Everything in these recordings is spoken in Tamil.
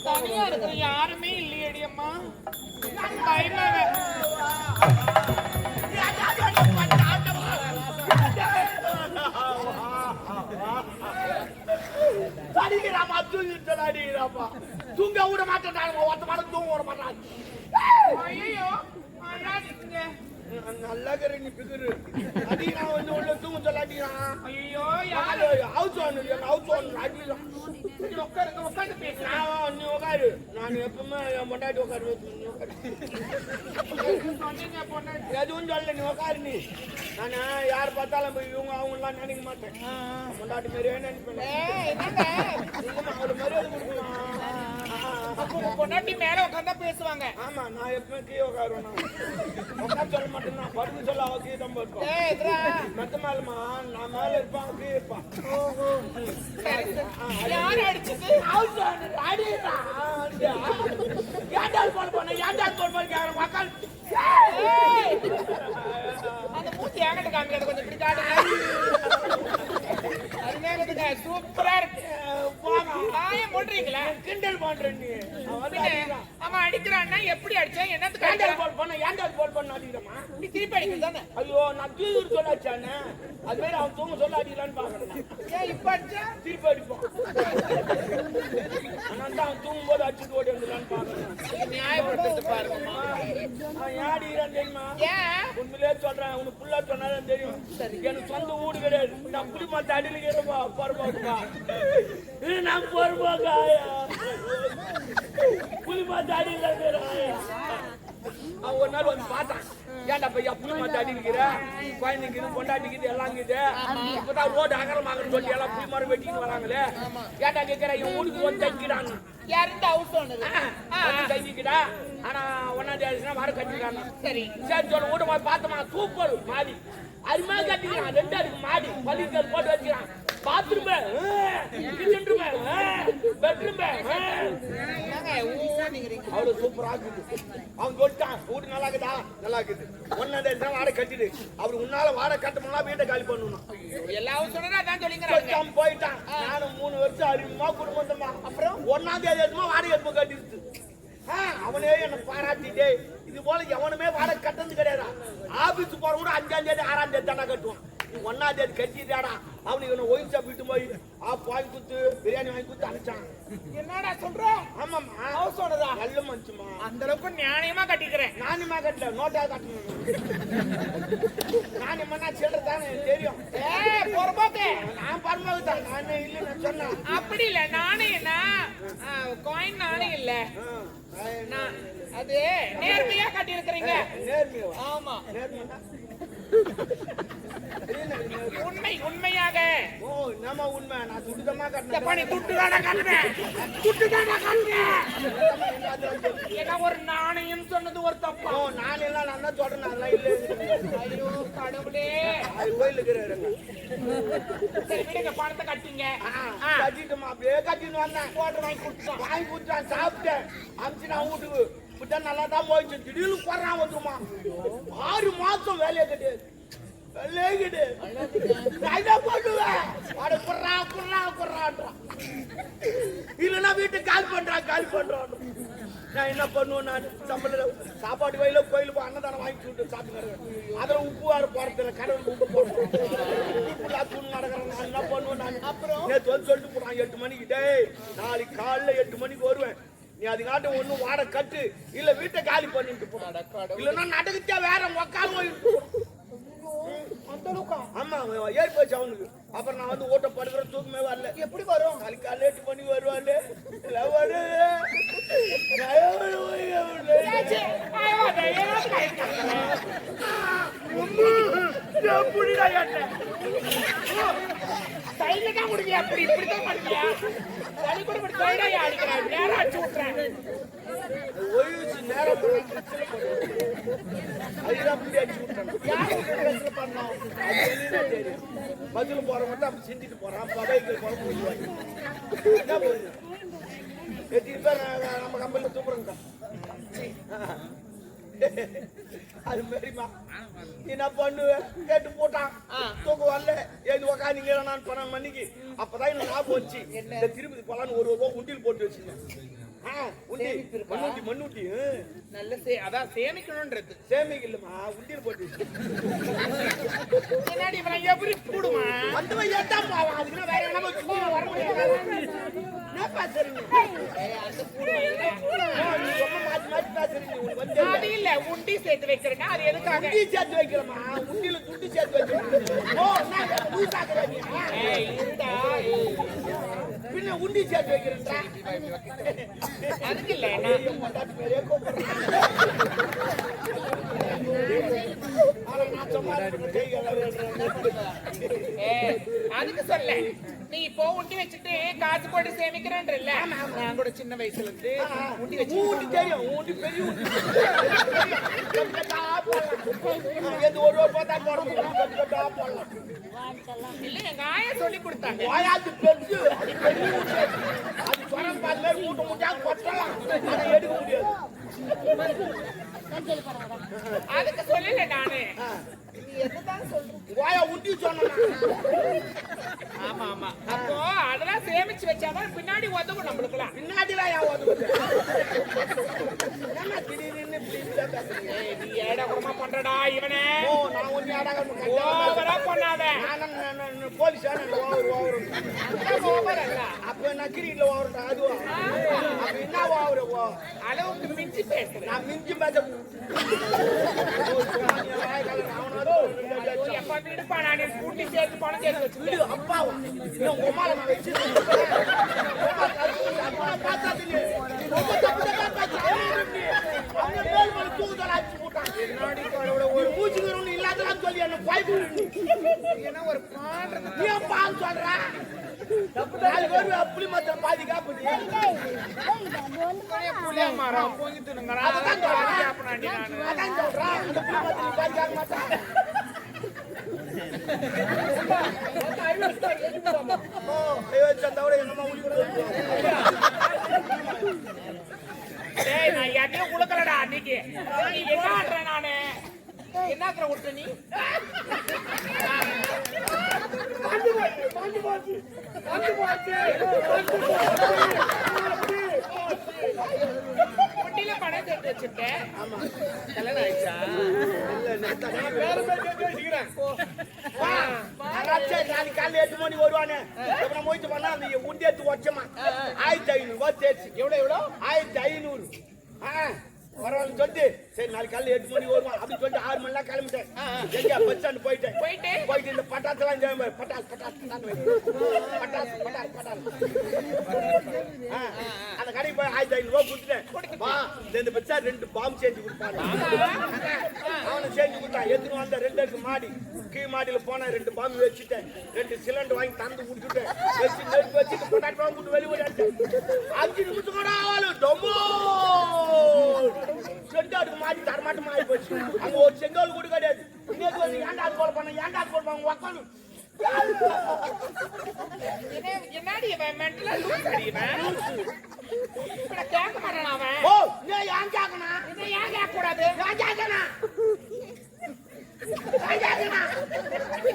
தனியா இருக்கிற யாருமே இல்லையடி அம்மா. பயமா அடிக்கிறாமா தூங்கிட்டு அடிக்கிறாப்பா. தூங்க விட மாட்டேன் ஒத்த மாடம் தூங்க விட மாட்டான். ஐயோ நல்லா நீ பிகரு அடி நான் வந்து உள்ள தூங்க சொல்ல அடிக்கிறான். ஐயோ ஹவுஸ் ஓனர் அடிக்கிறான். உட்காந்து பேசுறேன். நீ உட்காரு. நான் எப்பவுமே என் பொண்டாட்டி உட்காரு. எதுவும் சொல்ல நீ உட்காரு. நீ நான் யார் பார்த்தாலும் இவங்க அவங்களாம் நினைக்க மாட்டேன். பொண்டாட்டி மாதிரியே நினைப்பேன். அவளை மரியாதை கொடுக்கலாம். பொண்டாட்டி மேல உட்காந்தா பேசுவாங்க. ஆமா நான் எப்பவுமே கீழே உட்காருவேன். உட்காந்து சொல்ல மாட்டேன். நான் படுத்து சொல்ல அவ கீழே தான் இருப்பான். மெத்த மேலமா நான் மேல இருப்பான் கீழே இருப்பான். யார் அடிச்சது? அந்த மூச்சு ஏகட்ட காமிக்காது கொஞ்சம் இப்படி காட்டுங்க. அருமையானதுங்க சூப்பரா இருக்கு. காயம் போடுறீங்களா? கிண்டல் பண்றேன் நீ. அவன் அடிக்கிறான்னா எப்படி அடிச்சா என்னத்துக்கு கேண்டல் போல் பண்ண ஏண்டல் போல் பண்ண அடிக்கிறமா? நீ திருப்பி அடிக்கிறது தானே? ஐயோ நான் தூக்கி சொல்லாச்சானே அது மாதிரி அவன் தூங்க சொல்ல அடிக்கலான்னு பாக்குறேன். ஏன் இப்ப அடிச்சா திருப்பி அடிப்பான். நான் தான் அவன் தூங்கும் போது அடிச்சுட்டு ஓடி வந்துடலான்னு பாக்குறேன். நியாயப்படுத்துறது பாருங்கம்மா. ஏன் அடிக்கிறான்னு தெரியுமா? ஏன் உண்மையிலே சொல்றேன். உனக்கு ஃபுல்லா சொன்னாதான் தெரியும். எனக்கு சொந்த வீடு கிடையாது. நான் குடிமாத்த அடிக்கிறப்பா பொறுப்பாக்குப்பா. நான் பொறுப்பாக்காயா புலிமாத்த அடிக்கிறாயா? அவன் ஒரு நாள் வந்து பார்த்தான். ஏன்டா பையா புலிமாத்த அடிக்கிற? குழந்தைங்க பொண்டாட்டிக்குது எல்லாம் இப்பதான் ரோடு அகரமாகன்னு சொல்லி எல்லாம் புலி மரம் வெட்டின்னு வராங்களே. ஏன்டா கேட்கிற? இவன் வீட்டுக்கு வந்து தைக்கிறான். யாருந்த ஹவுஸ் ஓனர் தைக்கிடா. ஆனா ஒன்னாம் தேதினா வர கட்டிக்கிறான். சரி சரி சொல்ல வீடு போய் பார்த்தோமா சூப்பர் மாடி அருமையா கட்டிக்கிறான். 2 அடுக்கு மாடி பள்ளிகள் போட்டு வச்சுக்கிறான். பாத்ரூம் பெட்ரூம் அவ்வளவு சூப்பரா இருக்குது. அவன் சொல்லிட்டான் வீடு நல்லா இருக்குதா? நல்லா இருக்குது. ஒன்னாம் தேதி வாடகை கட்டிடு. அவரு உன்னால வாடகை கட்டணும்னா வீட்டை காலி பண்ணணும். எல்லா ஹவுஸ் ஓனரும் அதான் சொல்லிக்கிறாங்க. போயிட்டான். நானும் 3 வருஷம் அறிமுமா குடும்பமா. அப்புறம் 1ஆம் தேதி வாடகை எப்போ கட்டிடுச்சு. அவனே என்ன பாராட்டிட்டே இது போல எவனுமே வாடகை கட்டது கிடையாது. ஆபீஸ் போற கூட 5ஆம் தேதி 6ஆம் தேதி தானே கட்டுவான். 1ஆம் தேதி கட்டிட்டாடா. அவனுக்கு என்ன ஒயின் ஷாப் விட்டு போய் வாங்கி கொடுத்து பிரியாணி வாங்கி கொடுத்து அனுப்பிச்சான். என்னடா சொல்ற? ஆமாம்மா ஹவுஸ் ஓனரா? நல்ல மனுஷமா. அந்த அளவுக்கு நியாயமா கட்டிக்கிறேன். நானுமா கட்டல நோட்டா கட்டணும். நானுமா நான் சொல்றதானே தெரியும். பொறுப்பாக்கு நான் பரவாயில்ல தான். நானே இல்லைன்னு சொன்னேன். அப்படி இல்ல நானே என்ன காயின் நானே இல்ல. அது நேர்மையா கட்டி இருக்கிறீங்க. நேர்மையா? ஆமா நேர்மையா உண்மை உண்மையாக. ஓ நம்ம உண்மை. நான் துட்டுதமா கட்டினேன். பண்ணி துட்டுதான கட்டுறேன். துட்டுதான கட்டுறேன். என்ன ஒரு நாணயம் சொன்னது ஒரு தப்பா? ஓ நான் எல்லாம் நான் தான் சொல்றேன். அதெல்லாம் இல்ல. ஐயோ கடவுளே. அது கோயிலுக்கு இருக்கிறாங்க. சரி விடுங்க பணத்தை கட்டிங்க. கட்டிட்டுமா அப்படியே கட்டின்னு வந்தேன். போட்டு வாங்கி கொடுத்தான். வாங்கி கொடுத்தான் சாப்பிட்டேன். அமிச்சு நான் வீட்டுக்கு விட்டா நல்லா தான் போயிடுச்சு. திடீர்னு குறான் வந்துருமா. 6 மாசம் வேலையை கிடையாது. வேலையே கிடையாது. நான் என்ன பண்ணுவேன்? அட குறா குறா குறான்றான். இல்லைன்னா வீட்டுக்கு கால் பண்றான். நான் என்ன பண்ணுவேன்? நான் சம்பளம் சாப்பாடு வயல கோயிலுக்கு அன்னதானம் வாங்கி விட்டு சாப்பிட்டுக்கிறேன். அதில் உப்பு வேறு போறதில்ல. கடவுளுக்கு உப்பு போடுறேன். தூண் நடக்கிறேன். நான் என்ன பண்ணுவேன்? நான் அப்புறம் நேற்று வந்து சொல்லிட்டு போறான் 8 மணிக்கு. டேய் நாளைக்கு காலைல 8 மணிக்கு வருவேன். நீ அதுக்காட்டும் ஒன்னும் வாடகை கட்டு இல்ல வீட்டை காலி பண்ணிட்டு போ. இல்லைன்னா நடக்குச்சா வேற உக்கால் போயிட்டு. ஆமா ஏறி போச்சு அவனுக்கு. அப்புறம் நான் வந்து ஓட்ட படுக்கிற தூக்கமே வரல. எப்படி வரும்? நாளைக்கு காலைல 8 மணிக்கு வருவாள். அப்படி இப்படிதான் பண்ணியா? சளி கூட அடிக்கிறான். நேரம் அடிச்சு விட்டுறேன். நேரம் பதில் போற மட்டும் அப்படி செஞ்சுட்டு போறான். பகைகள் போற போயிடுவாங்க. நம்ம கம்பெனில தூக்குறோங்க. அது மாதிரிமா என்ன பண்ணுவேன்? கேட்டு போட்டான். தூக்க வரல. ஏது உக்காந்தீங்க நான் 12 மணிக்கு. அப்பதான் எனக்கு ஞாபகம் வச்சு திருப்பதி போலான்னு 1 ரூபா உண்டியில் போட்டு வச்சுருந்தேன். உண்டி மண்ணுட்டி நல்ல அதான் சேமிக்கணும்ன்றது. சேமிக்கு இல்லம்மா உண்டியில் போட்டு என்னடி இவன் எப்படி கூடுமா? வந்து ஏத்தான் போவான். அதுக்குன்னா வேற என்ன வர முடியாது. என்ன பேசுறீங்க? மாத்தி பேசுறீங்க. உங்களுக்கு வந்து அது இல்ல உண்டி சேர்த்து வைக்கிறேன்னா அது எதுக்காக? உண்டி சேர்த்து வைக்கிறோமா? உண்டியில துண்டு சேர்த்து வைக்கிறோம். ஓ என்ன லூசாக்குறீங்க? இருந்தா பின்ன உண்டி சேர்த்து வைக்கிறேன்டா. அதுக்கு இல்ல பொண்டாட்டி பேரே கூப்பிடுறேன். நான் சும்மா அதுக்கு சொல்ல நீ இப்போ உண்டி வச்சுட்டு காசு போட்டு சேமிக்கிறேன்றல்ல. நான் கூட சின்ன வயசுல இருந்து உண்டி வச்சு ஊட்டி தெரியும். ஊட்டி பெரிய ஊட்டி. எது ஒரு ரூபா தான் போடணும். போடலாம். இல்ல எங்க ஆயா சொல்லி கொடுத்தாங்க. வாயாத்து பெருசு. அது பெரிய ஊட்டி. அது சொரம் பால் மாதிரி மூட்டை மூட்டையா கொட்டலாம். அதை எடுக்க முடியாது. அதுக்கு சொல்லல நானு. வாயா ஊட்டி சொன்னா. ஆமா ஆமா. அப்போ அதெல்லாம் சேமிச்சு வச்சாதான் பின்னாடி உதவும் நம்மளுக்குலாம். பின்னாடிலாம் ஏன் உதவுது? என்ன திடீர்னு இப்படி பேசுறீங்க? நீ ஏடாகுடமா பண்றடா இவனே. ஓ நான் ஒண்ணு ஏடாக ஓவரா பண்ணாத. போலீஸா ஓவர் ஓவர் அல்ல. அப்ப நான் கிரிக்கெட்ல ஓவர்டா அதுவா? அப்ப என்ன ஓவர்? அளவுக்கு மிஞ்சி பேசுறேன். நான் மிஞ்சி பேச எப்ப வீடுப்பா நான் கூட்டி சேர்த்து பணம் சேர்த்து வச்சு அப்பாவா உங்க அம்மாவை நான் வச்சிருக்கேன். மூச்சுக்கிறவனு இல்லாதலாம் சொல்லி என்ன பாய்ப்பு என்ன ஒரு பாடுறது. நீ பால் சொல்ற புளி மத்திரம் பாதி காப்பு புளிய மரம் பொங்கி தின்னுங்கடா. அதான் கேப்பனாண்டி நானு. அதான் சொல்றேன். அந்த புளி மத்திரம் பாதி காக்க மாட்டேன். டேய் நான் யாரையும் குளுக்கலடா அன்னைக்கு. நீ என்ன ஆடுற நானு? என்னத்துல விட்டு நீ? வண்டியில பணம் சேர்த்து வச்சிருக்கேன். கல்யாணம் ஆயிடுச்சா? நாளைக்கு காலையில் 8 மணி வருவானே. முயற்சி பண்ணா அந்த உண்டி எடுத்து வச்சோமா 1500 தேர்ச்சி. எவ்வளோ 1500 பரவாயில்ல சொல்லிட்டு சரி நாளைக்கு காலையில் 8 மணி வருவான் அப்படின்னு சொல்லிட்டு 6 மணிலாம் கிளம்பிட்டேன். எங்க பஸ் ஸ்டாண்ட் போயிட்டு இந்த பட்டாசுலாம் பட்டாசு அந்த கடைக்கு போய் 1500 கொடுத்துட்டேன். வா இந்த பச்சா 2 பாம்பு செஞ்சு கொடுத்தாங்க. அவனை செஞ்சு கொடுத்தான். எடுத்துன்னு வந்த 2 அடுக்கு மாடி கீழ் மாடியில் போனா 2 பாம்பு வச்சுட்டேன். 2 சிலிண்டர் வாங்கி தந்து குடிச்சுட்டேன். வச்சு நெருப்பு வச்சுட்டு பட்டாட்டு கூட்டு வெளியே ஓடிட்டேன். 5 நிமிஷம் கூட ஆளும் டொம்மோ 2 அடுக்கு மாடி தரமாட்டமா ஆகி போச்சு. அங்க ஒரு செங்கல் கூட கிடையாது. இன்னைக்கு வந்து ஏன்டா அது போல பண்ண ஏன்டா அது போல பண்ண உக்காந்து என்னடி இவன் மென்டலா லூஸ் அடிவன். இப்ப கேட்க மாட்டான் அவன். ஓ நீ ஏன் கேட்கணும்? இதை ஏன் கேட்க கூடாது? ஏன் கேட்கணும்?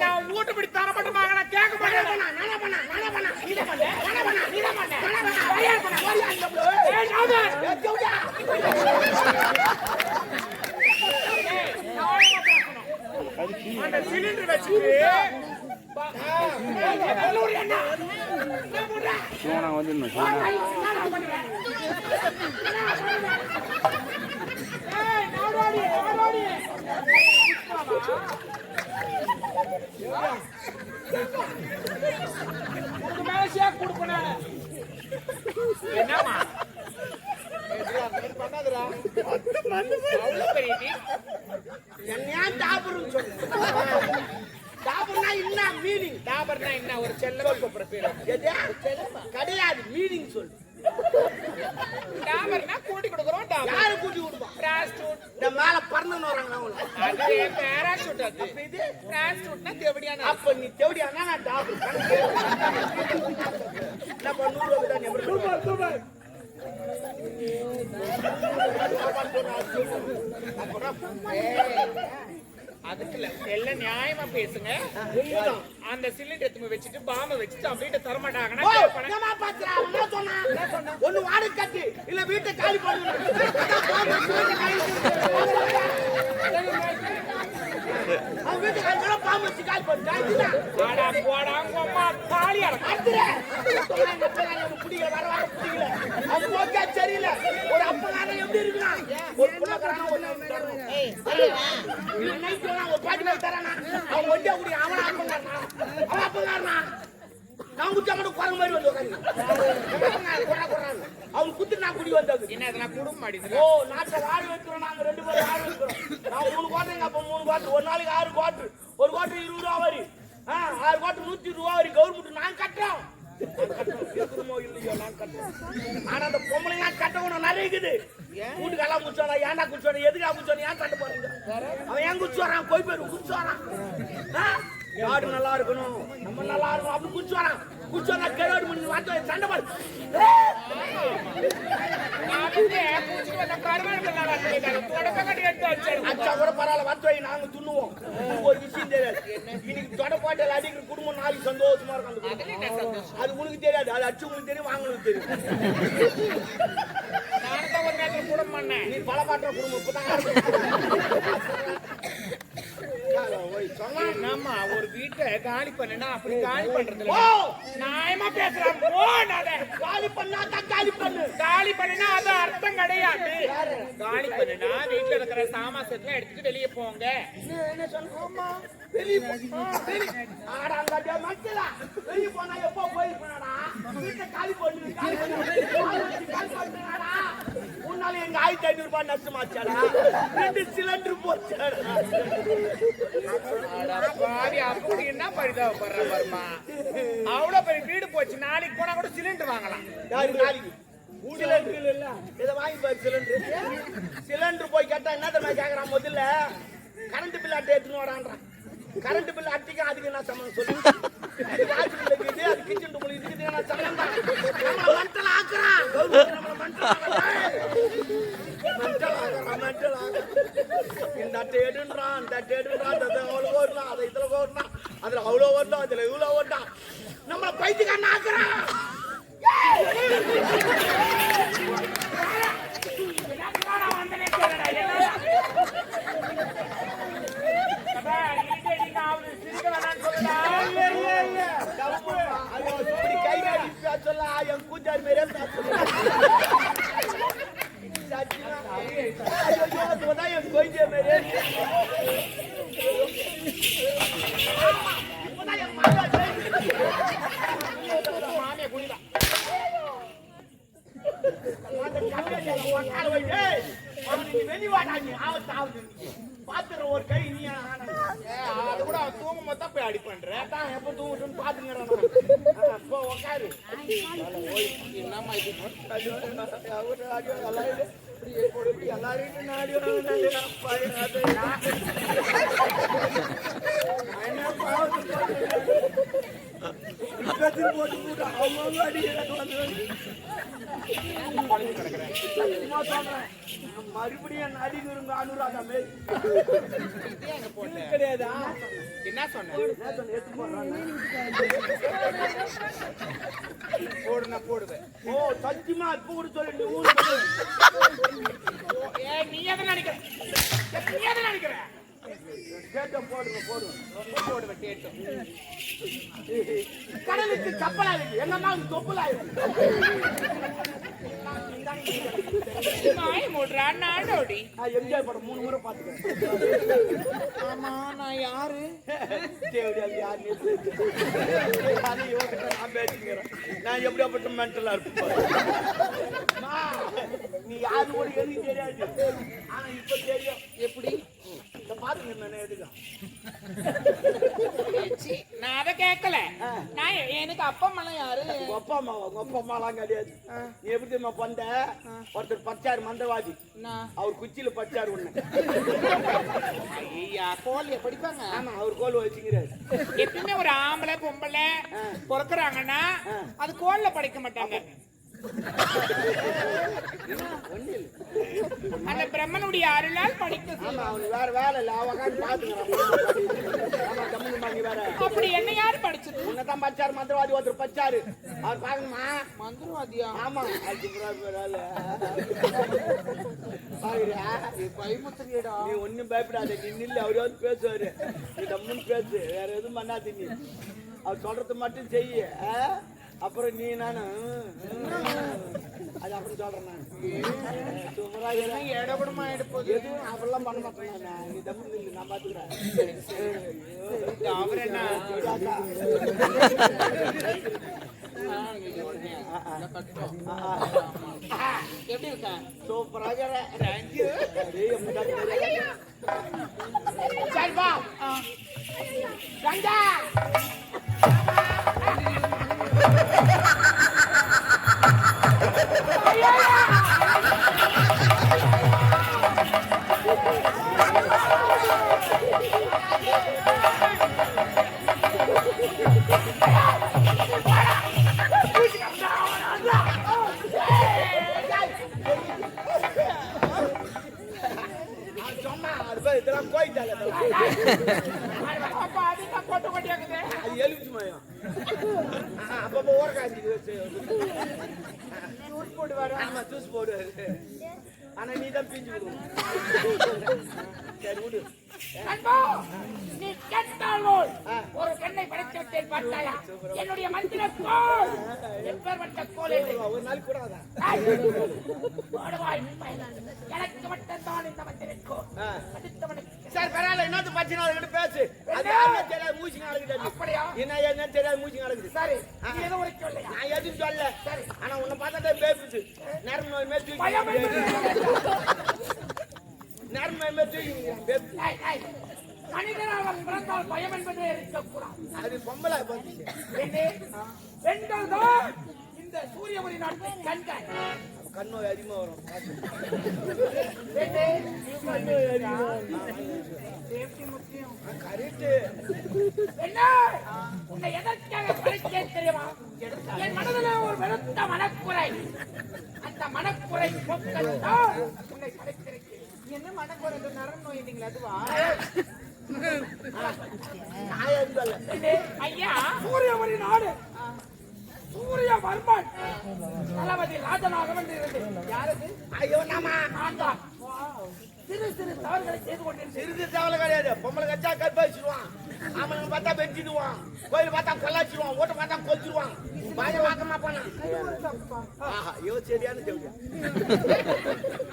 நான் வீட்டு படி தர மாட்டேன். நான் கேட்க மாட்டேன். நானே பண்ண நீ தான் பண்ண. அந்த சிலிண்டர் வச்சுட்டு சோனா வந்து சோனா என்னமா என்ன டாபர்னு சொல்லு. டாபர்னா என்ன மீனிங்? டாபர்னா என்ன? ஒரு செல்ல கூப்பிடுற பேரு கிடையாது. மீனிங் சொல்லு. டாபர்னா கூட்டி கொடுக்குறோம். டாபர் யாரு கூட்டி விடுவா? பிராஸ்டியூட். இந்த மேல பறந்துன்னு வராங்க அவங்க. அது பேராஷூட். அது அப்ப இது பிராஸ்டியூட்னா தேவடியான. அப்ப நீ தேவடியானா நான் டாபர். நம்ம 100 ரூபாய் தான் நம்பர். சூப்பர் அதுக்கு இல்ல எல்லாம் நியாயமா பேசுங்க. உண்மைதான். அந்த சிலிண்டர் எடுத்து வச்சுட்டு பாம்பை வச்சுட்டு அவங்க வீட்டை தரமாட்டாங்கன்னா ஓ, கேட்பானே. என்னம்மா பாத்துறா? அவன் என்ன சொன்னான்? ஒண்ணு வாடகை கட்டு, இல்ல வீட்டை காலி பண்ணு. அவன் வீட்டை காலி பண்ணா பாம்பு வச்சு காலி பண்ணு. ஆடா போடா உங்க அம்மா தாலியா இருக்கு. எனக்கு பிடிக்கல, வர வர பிடிக்கல. அவன் போக்கே சரியில்லை. ஒரு அப்பங்காரன் எப்படி இருக்கான்? ஒரு புள்ளக்காரனா ஒரு ஒரு பாட்டி மேல தரானா? அவன் ஒண்டியா குடி, அவன் அப்பங்காரனா? அவன் அப்பங்காரனா? நான் குடிச்சா மட்டும் குரங்கு மாதிரி வந்து உட்காந்து அவன் குத்து நான் குடி வந்தது. என்ன இதெல்லாம் குடும்பம் ஓ, அடிச்சுல. நாட்டை வாழ வைக்கிறோம். நாங்க 2 பேரும் வாழ வைக்கிறோம். நான் 3 கோட்டைங்க, அப்ப 3 கோட்டை. ஒரு நாளைக்கு 6 கோட்டு. ஒரு கோட்டு 20 ரூபா வரி. 6 கோட்டு 120 ரூபா வரி. கவர்மெண்ட் நான் கட்டுறோம். இருக்குமோ இல்லையோ நான் கட்டுறோம். ஆனா அந்த பொம்பளைங்க கட்டணும் நிறைய இருக்குது. வீட்டுக்கெல்லாம் குடிச்சோனா, ஏன்டா குடிச்சோனா, எதுக்கா குடிச்சோனா, ஏன் கட்ட போறீங்க? அவன் ஏன் குடிச்சு வரான்? போய் போயிரு குடிச்சு வரான். காடு நல்லா இருக்கணும், நம்ம நல்லா இருக்கணும் அப்படி குடிச்சு வரான். குடிச்சு வந்தா கேடு பண்ணி வாங்க சண்டை பாடு. அச்சா கூட பரவாயில்ல, வச்சு நாங்க துண்ணுவோம். ஒரு விஷயம் தெரியாது. இன்னைக்கு தொடப்பாட்டில் அடிக்கிற குடும்பம் நாளைக்கு சந்தோஷமா இருக்கும். அது உனக்கு தெரியாது, அது அச்சு உங்களுக்கு தெரியும், வாங்களுக்கு தெரியும். நீ பல பாட்டுற குடும்பம் என்னம்மா ஒரு வீட்டை காலி பண்ணுனா அப்படி காலி பண்றது நியாயமா பேசுறான். காலி பண்ணா தான் காலி பண்ணு. காலி பண்ணுனா அது அர்த்தம் கிடையாது. காலி பண்ணுனா வீட்டுல இருக்கிற சாமாசத்துல எடுத்துட்டு வெளியே போங்க. என்ன சொன்னா வெளியே ஆடாங்க மக்களா வெளியே போனா எப்போ போயிருப்பாடா? வீட்டை காலி பண்ணு, காலி பண்ணுடா. உன்னால எங்க 1500 ரூபாய் நஷ்டமாச்சாடா. 2 சிலிண்டர் போச்சாடா. பாவி அப்படி என்ன பரிதாபப்படுற பாருமா. அவ்வளவு பெரிய வீடு போச்சு, நாளைக்கு போனா கூட சிலிண்டர் வாங்கலாம். யாரு நாளைக்கு சிலிண்டர் இல்ல, இதை வாங்கி பாரு. சிலிண்டர் போய் கேட்டா என்ன தெரியுமா கேக்குறான்? முதல்ல கரண்ட் பில் அட்டை எடுத்துன்னு வரான்றான். கரண்ட் பில் அட்டைக்கு அதுக்கு என்ன சம்பந்தம் சொல்லு? அது வாட்ச் பில் இருக்குது, அது கிச்சன் ரூம் இருக்குது, என்ன சம்பந்தம்? நம்மள மென்டல் ஆக்குறான். நம்மள மென்டல் ஆக்குறான். இந்த அட்டை எடுன்றான், அந்த அட்டை எடுன்றான், அது அவ்வளோ ஓடலாம், அதை இதுல ஓடலாம், அதுல அவ்வளோ ஓடலாம், அதுல இவ்வளோ ஓடலாம். நம்மள பைத்தியக்காரன் ஆக்குறான். என் கூட்டார் மேலே என் கொய்ஜ மேலே மாமிய குடிதான் வெளிவாடாங்க ஆவத்தாவது பாத்துற ஒரு கை நீ அது கூட அவன் தூங்கும் போது தான் போய் அடி பண்ற. அதான் எப்ப தூங்கட்டுன்னு பாத்துங்கிறான். உட்காரு. என்னம்மா இது எல்லாரும் நாடி போட்டு அவங்க அடி மறுபடியும் நடிகருங்க அனுராதா மேல் கிடையாதா? என்ன சொன்ன? போடுனா போடுவேன். ஓ சத்தியமா இப்ப கூட சொல்லு. நீ எதை நினைக்கிற? நீ எதை நினைக்கிற? கேட்டம் போடுங்க போடுவேன். ரொம்ப போடுவேன் கேட்டும். கடலுக்கு கப்பலாயிருக்கு, எங்க அம்மா தொப்பலாயிருக்கு. எம்ஜிஆர் படம் 3 முறை பாத்துக்கிறேன். ஆமா நான் யாரு? நான் எப்படியாப்பட்ட மென்டலா இருப்பேன். நீ யாரு கூட எனக்கு தெரியாது, ஆனா இப்ப தெரியும். எப்படி பாத்துங்க நான் எதுக்கா நான் அதை கேட்கல. நான் எனக்கு அப்பா அம்மா யாரு? அப்பா அம்மாலாம் கிடையாது. நீ எப்படி தெரியுமா பண்ண? ஒருத்தர் பச்சாரு மந்தவாதி, அவர் குச்சியில பச்சாரு ஒண்ணு. ஐயா கோழிய படிப்பாங்க. ஆமா அவர் கோல் வச்சுக்கிறாரு. எப்பவுமே ஒரு ஆம்பளை பொம்பளை பிறக்குறாங்கன்னா அது கோல்ல படைக்க மாட்டாங்க. அந்த பிரம்மனுடைய அருளால் படிக்க ஆமா சொல்லுங்க. அவனுக்கு வேற வேலை இல்ல அவன் உட்காந்து பாத்துக்கிறான். ஆமா கம்முனு வாங்கி வேற அப்படி என்ன யாரு படிச்சது? உன்னதான் பச்சாரு மந்திரவாதி ஒருத்தர் பச்சாரு அவர் பாக்கணுமா? மந்திரவாதியா? ஆமா அது வேலை பாக்குறியா? பயமுத்திரியடா. நீ ஒண்ணும் பயப்படாத, நீ நில்லு, அவரு வந்து பேசுவாரு, நீ தம்முன்னு பேசு, வேற எதுவும் பண்ணாத, நீ அவர் சொல்றது மட்டும் செய்ய. அப்புறம் நீ நானும் அது அப்புறம் சொல்றேன் நான் சூப்பரா இடகுடமா எடுப்போது எதுவும் அப்படிலாம் பண்ண மாட்டேன் நான். நீ தம்மு நில்லு, நான் பாத்துக்கிறேன். அவர் என்ன எப்படி இருக்கா? சூப்பராக சரிப்பா கங்கா இதெல்லாம் கோயிட்டால போட்டு கொண்டியாக்குது. அது எலுமிச்சு மயம். அப்பப்போ ஓரக்காஞ்சி ஜூஸ் போடுவாரு. ஆமா ஜூஸ் போடுவாரு. ஆனா நீ தான் பிஞ்சு விடுவோம். சரி விடு. நீ கேட்டால் ஒரு கண்ணை படைத்து விட்டேன் பார்த்தாயா? என்னுடைய மந்திரக்கோள் எப்பேற்பட்ட கோல் என்று ஒரு நாள் கூடாதா? எனக்கு மட்டும்தான் இந்த மந்திரக்கோள். சரி பரவாயில்ல, என்னது பிரச்சனை அதுக்கிட்ட பேசு. அது என்ன தெரியாது மூச்சு நடக்குது. அப்படியா? என்ன தெரியாது மூச்சு நடக்குது. சரி எதுவும் ஒரு சொல்லையா? நான் எதுவும் சொல்ல. சரி ஆனா உன்னை பார்த்தா பேசுது. நேரம் நோய் மேல் தூக்கி நேரம் நோய் மேல் தூக்கி மனிதனாக பிறந்தால் பயம் என்பதே இருக்கக்கூடாது. அது பொம்பளை வந்துச்சு. பெண்கள் தான் இந்த சூரியமணி நாட்டு கண்கள். கண்ணோய் அதிகமா வரும். கரெக்ட். என்ன உன்னை எதற்காக படைத்தேன் தெரியுமா? என் மனதில் ஒரு வெறுத்த மனக்குறை. அந்த மனக்குறை போக்கத்தான் உன்னை படைத்திருக்கிறேன். என்ன மனக்குறை? நரம்பு நோய் இல்லைங்களா? அதுவா? ஐயா சூரியமணி நாடு சூரியவர்மன் தளபதி ராஜநாதன் இருந்தது. யாரது? ஐயோ நாமா நான் தான். சிறு சிறு தவறுகளை செய்து கொண்டிருந்தேன். சிறிது தவளை கிடையாது. பொம்பளை கச்சா கற்பாச்சிடுவான். ஆமனுக்கு பார்த்தா வெட்டிடுவான். கோயில் பார்த்தா கொல்லாச்சிடுவான். ஓட்ட பார்த்தா கொச்சிடுவான். பாய வாக்கமா போனா ஐயோ சரியான தேவையா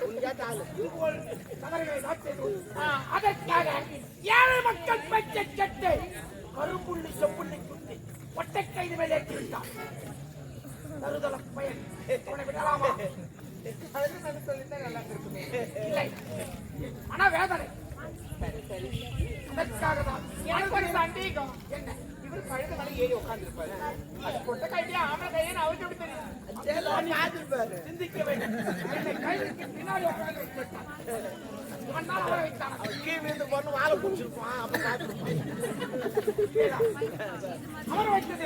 உன்கேட்ட ஆளு அதற்காக ஏழை மக்கள் பச்சை சட்டை கருப்புள்ளி செப்புள்ளி குட்டி ஒட்டை கைது மேலே ஏற்றிவிட்டான். தருதல பயன் உன்னை விடலாமா? இல்லை ஆனா வேதனை. அதற்காக தான் எனக்கு ஒரு சந்தேகம். என்ன இவர் கழுத மேல ஏறி உட்கார்ந்து இருப்பாரு. அது கொட்ட கைடியா ஆமல கையை அவருக்கு எப்படி தெரியும்? சிந்திக்க வேண்டும். என்னை கைதுக்கு பின்னாடி உட்கார்ந்து வச்சிருக்கான். இவன் தான் அவரை வைத்தான். கீழே இருந்து பொண்ணு வாழை பிடிச்சிருப்பான். அப்ப அவரை வைத்தது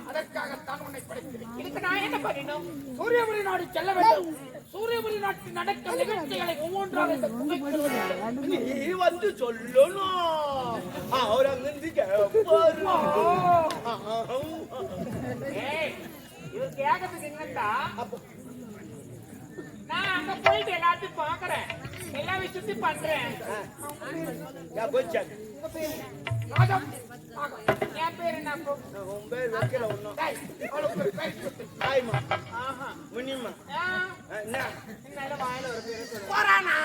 அதற்காகத்தான் உன்னை படைத்தேன். இதுக்கு நான் என்ன பண்ணணும்? சூரியபுரி நாடு செல்ல வேண்டும். சூரியபுரி நாட்டில் நடக்கும் நிகழ்ச்சிகளை ஒவ்வொன்றாக இந்த குகைக்குள் நீ வந்து சொல்லணும். அவர் அங்கிருந்து இவர் கேட்கறதுக்கு என்னண்டா, நான் அங்க போயிட்டு எல்லாத்தையும் பாக்குறேன், எல்லா விஷயத்தையும் பண்றேன். ராஜா என் பேரு என்ன? உன் பேர் வைக்கல ஒண்ணும். முனிமா என்ன வாயில ஒரு பேரு சொல்றேன். போறானா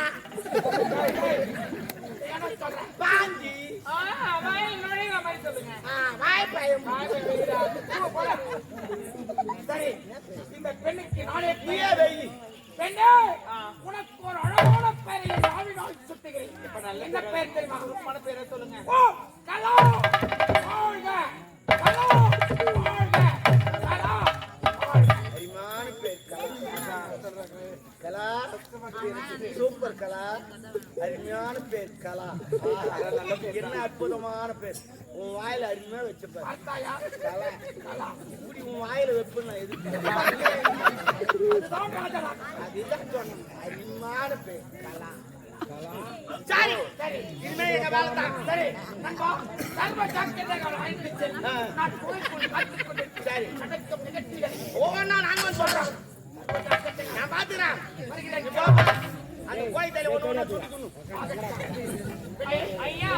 சொல்றேன் பாஞ்சி வாயில் நுழைய மாதிரி சொல்லுங்க. வாய் பயம். சரி இந்த பெண்ணுக்கு நானே நீயே வெயி. பெண்ணே உனக்கு ஒரு அழகான பெயரை நாவினால் சுட்டுகிறேன். என்ன பெயர் தெரியுமா? உருமான பேரை சொல்லுங்க. ஓ கலா வாழ்க கலா வாழ்க கலா அரிமான பேர் கலா. சூப்பர் கலா. அருமையான பேர் கலா. என்ன அற்புதமான பேர். உன் வாயில அருமையா வச்சுப்பாரு. கலா இப்படி உன் வாயில வைப்பு நான் எதுக்கு அதுதான் ராஜா. அதுதான் சொன்னேன். அருமையான பேர். சரி சரி, இனிமே எங்க வேலை தான். சரி நண்பா, சர்வ ஜாக்கிரதையாக வாங்கிட்டு செல். நான் கோயிலுக்குள் காத்துக் கொண்டிருக்கிறேன். சரி, நடக்கும் நிகழ்ச்சிகளை ஒவ்வொன்னா நாங்க வந்து சொல்றோம். சர்வ ஜாக்கிரதையாக நான் பாத்துறேன். வருகிறேன். நீ போப்பா. அந்த கோயில் தலையில ஒண்ணு ஒண்ணா சுத்திக்கணும். ஐயா,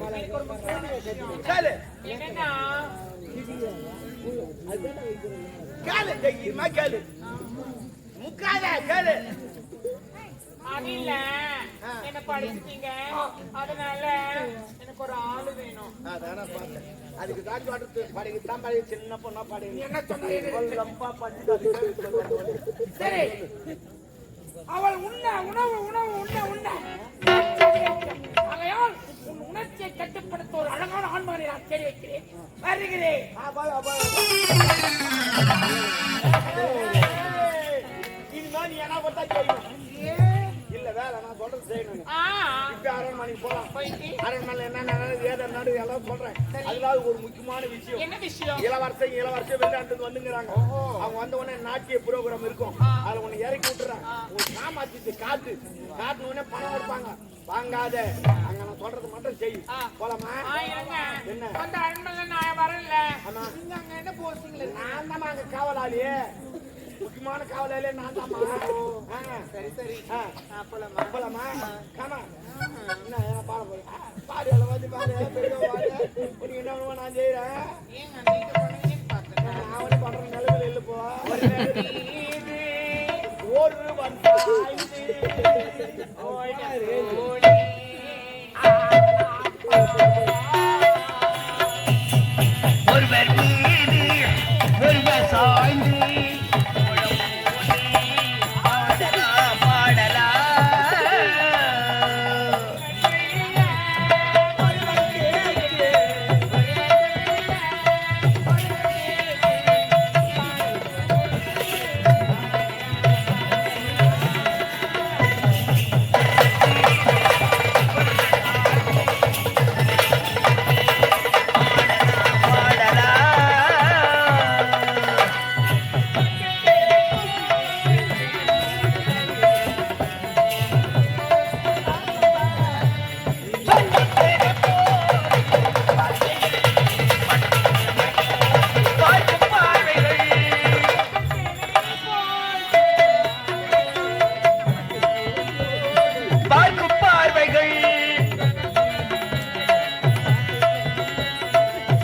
எனக்கு ஒரு முக்கியமான விஷயம். கேளு என்னன்னா, கேளு, தைரியமா கேளு. முக்காத கேளு. அது இல்ல, என்ன படிச்சிட்டீங்க, அதனால எனக்கு ஒரு ஆளு வேணும். அதான பார்த்தேன். அதுக்கு தான் சொல்றது. படிக்கத்தான் படி, சின்ன பொண்ணா படி. என்ன சொன்ன? ரொம்ப படிச்சு. சரி, அவள் உண்ண உணவு உணவு உண்ண உண்ண ஆகையால் உன் உணர்ச்சியை கட்டுப்படுத்த ஒரு அழகான ஆண்மகனை நான் தேடி வைக்கிறேன். வருகிறேன். இனிமே நீ என்ன கொடுத்தா செய்யணும். இல்ல வேலை நான் சொல்றது செய்யணும். இப்ப அரண்மனைக்கு போலாம். போயிட்டு அரண்மனை என்ன நடக்குது, ஏது நடக்குது எல்லாம் சொல்றேன். அதுல ஒரு முக்கியமான விஷயம். என்ன விஷயம்? இளவரசன் வெளிநாட்டுக்கு வந்துங்கிறாங்க. அவங்க வந்த உடனே நாட்டிய புரோகிராம் இருக்கும். அதுல உன்னை இறக்கி விட்டுறாங்க. ஒரு சாமாத்திட்டு காட்டு உடனே பணம் கொடுப்பாங்க. வாங்காத, அங்க நான் சொல்றது மட்டும் செய். போலாமா? என்ன அந்த அரண்மனை நான் வரல. ஆமா, நீங்க அங்க என்ன போறீங்களே? நான் தான் அங்க காவலாளியே. முக்கியமான காவலாளியே நான் தான். சரி சரி, போலாமா? போலாமா? காமா என்ன பாட போறேன். பாடு எல்லாம் வந்து பாடு. நீங்க என்ன பண்ணுவா, நான் செய்யறேன். ஏங்க நீங்க பண்ணுவீங்கன்னு பார்த்தேன். நான் வந்து பண்ற நிலவில் இல்ல போ. ஒரு வந்து ஒருவர் மீது ஒருவர் சாய்ந்து பாடலா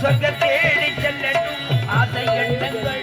சொர்க்க தேடி செல்லட்டும் ஆசை எண்ணங்கள்